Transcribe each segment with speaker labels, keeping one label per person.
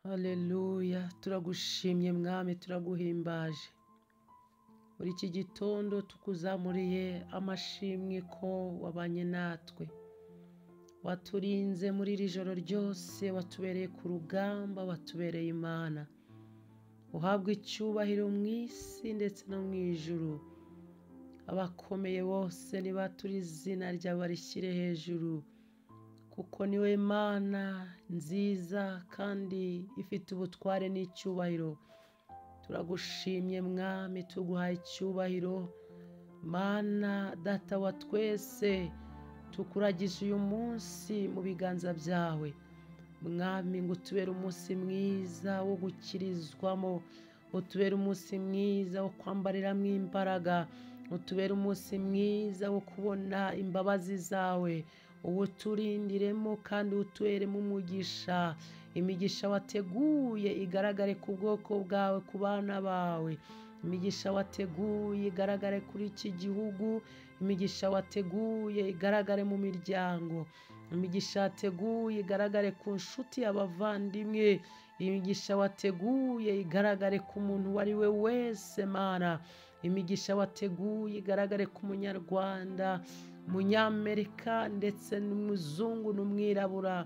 Speaker 1: Haleluya, turagushimye mwami, turaguhimbaje. Muri iki gitondo tukuzamuriye amashimwe ko wabanye natwe, waturinze muri iri joro ryose, watubereye ku rugamba, watubereye Imana. Uhabwe icyubahiro mu isi ndetse no mu ijuru. Abakomeye bose nibature izina ryawe barishyire hejuru, kuko niwe Mana nziza kandi ifite ubutware n'icyubahiro. Turagushimye mwami, tuguhaye icyubahiro. Mana data wa twese, tukuragije uyu munsi mu biganza byawe mwami, ngo utubere umunsi mwiza wo gukirizwamo, utubere umunsi mwiza wo kwambariramo imbaraga, utubere umunsi mwiza wo kubona imbabazi zawe, uwuturindiremo kandi utuheremo umugisha. Imigisha wateguye igaragare ku bwoko bwawe, ku bana bawe. Imigisha wateguye igaragare kuri iki gihugu, imigisha wateguye igaragare mu miryango, imigisha wateguye igaragare ku nshuti, abavandimwe. Imigisha wateguye igaragare ku muntu uwo ari we wese Mana. Imigisha wateguye igaragare ku munyarwanda, munyamerika ndetse n'umuzungu n'umwirabura.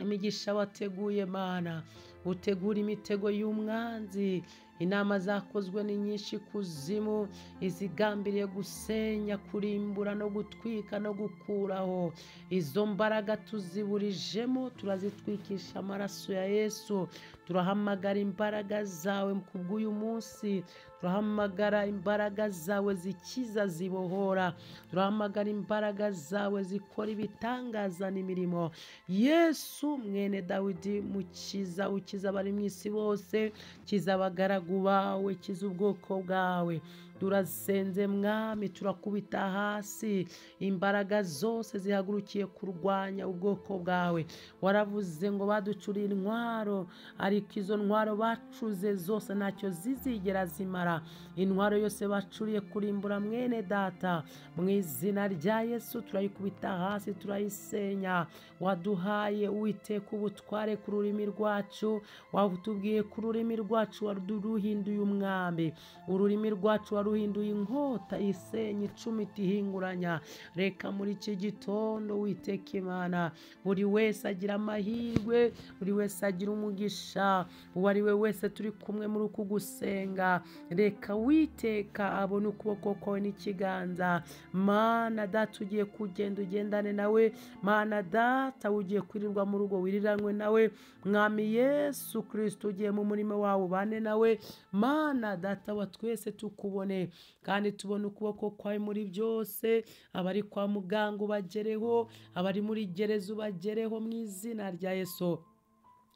Speaker 1: Imigisha wateguye Mana, utegura imitego y'umwanzi. Inama zakozwe ni nyinshi kuzimu, izigambiriye gusenya, kurimbura no gutwika no gukuraho. Izo mbaraga tuziburijemo, turazitwikisha amaraso ya Yesu. Turahamagara imbaraga zawe kubw'uyu munsi, turahamagara imbaraga zawe zikiza zibohora, turahamagara imbaraga zawe zikora ibitangaza n'imirimo. Yesu mwene Dawidi, mukiza, ukiza abari mu isi bose, kiza abagaragu bawe, kiza ubwoko bwawe. Turasenze mwami, turakubita hasi imbaraga zose zihagurukiye kurwanya ubwoko bwawe. Waravuze ngo baducuriye intwaro, ariko izo ntwaro bacuze zose ntacyo zizigera zimara. Intwaro yose bacuriye kurimbura mwene data, mu izina rya Yesu turayikubita hasi, turayisenya. Waduhaye Uwiteka ubutware ku rurimi rwacu, watubwiye ku rurimi rwacu waruhinduye umwambi, ururimi rwacu waruhinduye inkota isenya, icumu itihinguranya. Reka muri iki gitondo Uwiteka Imana, buri wese agira amahirwe, buri wese agira umugisha. Uwo ari we wese turi kumwe muri uku gusenga, reka Uwiteka abone ukuboko kwawe n'ikiganza. Mana data, ugiye kugenda ugendane nawe. Mana data, ugiye kwirirwa mu rugo wiriranwe nawe. Mwami Yesu Kristo, ugiye mu murimo wawe ubane nawe. Mana data wa twese, tukubone kandi tubone ukuboko kwawe muri byose. Abari kwa muganga ubagereho, abari muri gereza ubagereho mu izina rya Yesu.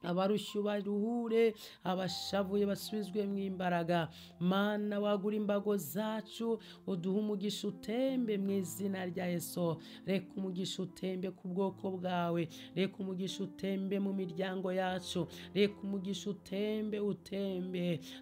Speaker 1: Abarushye baruhure, abashavuye basubizwe mu imbaraga. Mana wagura imbago zacu, uduhe umugisha utembe mu izina rya Yesu. Reka umugisha utembe ku bwoko bwawe, reka umugisha utembe mu miryango yacu, reka umugisha utembe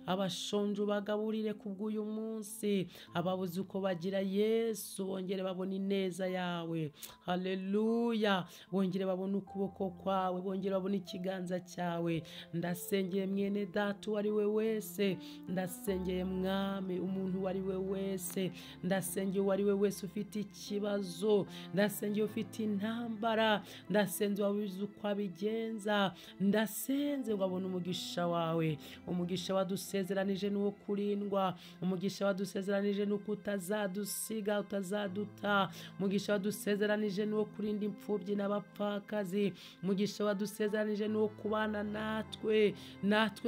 Speaker 1: abashonje ubagaburire kubw'uyu munsi, ababuze uko bagira Yesu bongere babone ineza yawe. Haleluya, bongere babone ukuboko kwawe, bongere babone ikiganza cyawe. Ndasengeye mwene data uwo ari we wese, ndasengeye mwami umuntu uwo ari we wese, ndasengeye uwo ari we wese ufite ikibazo, ndasengeye ufite intambara, ndasenze wabizi uko abigenza, ndasenze wabona umugisha wawe. Umugisha wadusezeranije n'uwo kurindwa, umugisha wadusezeranije n'uko utazadusiga, utazaduta. Umugisha wadusezeranije n'uwo kurinda imfubyi n'abapfakazi, umugisha wadusezeranije n'uwo kubana natwe.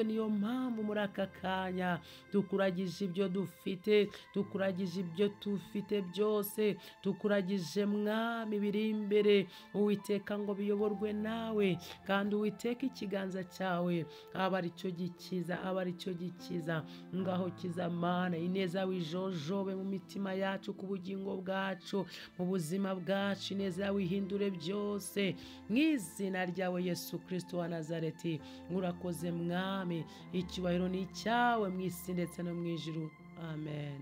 Speaker 1: Niyo mpamvu muri aka kanya tukuragije ibyo dufite, tukuragije ibyo dufite byose, tukuragije mwami biri imbere. Uwiteka ngo biyoborwe nawe, kandi Uwiteka ikiganza cyawe aba ari cyo gikiza, aba ari cyo gikiza. Ngaho kiza Mana, ineza wijojobe mu mitima yacu, ku bugingo bwacu, mu buzima bwacu. Ineza yawe ihindure byose mu izina ryawe Yesu Kristo wa Nazareti. Urakoze mwami, icyubahiro ni icyawe mu isi ndetse no mu ijuru. Amen.